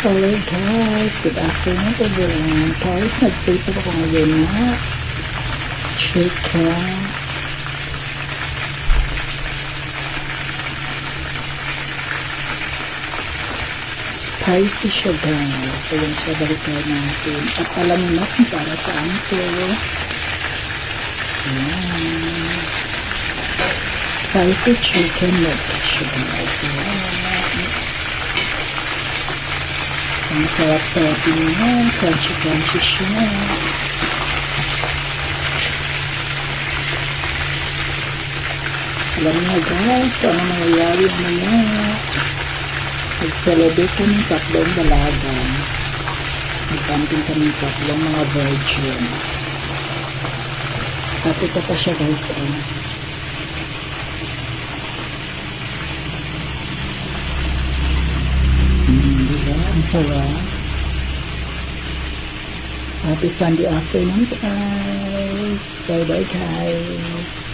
Hello guys, good afternoon everyone. Guys, nag-prepare ako ngayon na chicken. Spicy siya guys. So yun siya, balikan natin. At alam mo kung para saan ito. Ayan. Spicy chicken leg siya guys. Ayan. Ang sarap-sarap yun. Crunchy-crunchy siya. Alam niyo guys, kung ano nangyayari na nag-celebrate kami tatlong dalaga. Nagpanting kami tatlong mga virgin. At ito pa siya guys. Diba? Ang sarap. Happy Sunday afternoon guys. Bye bye guys.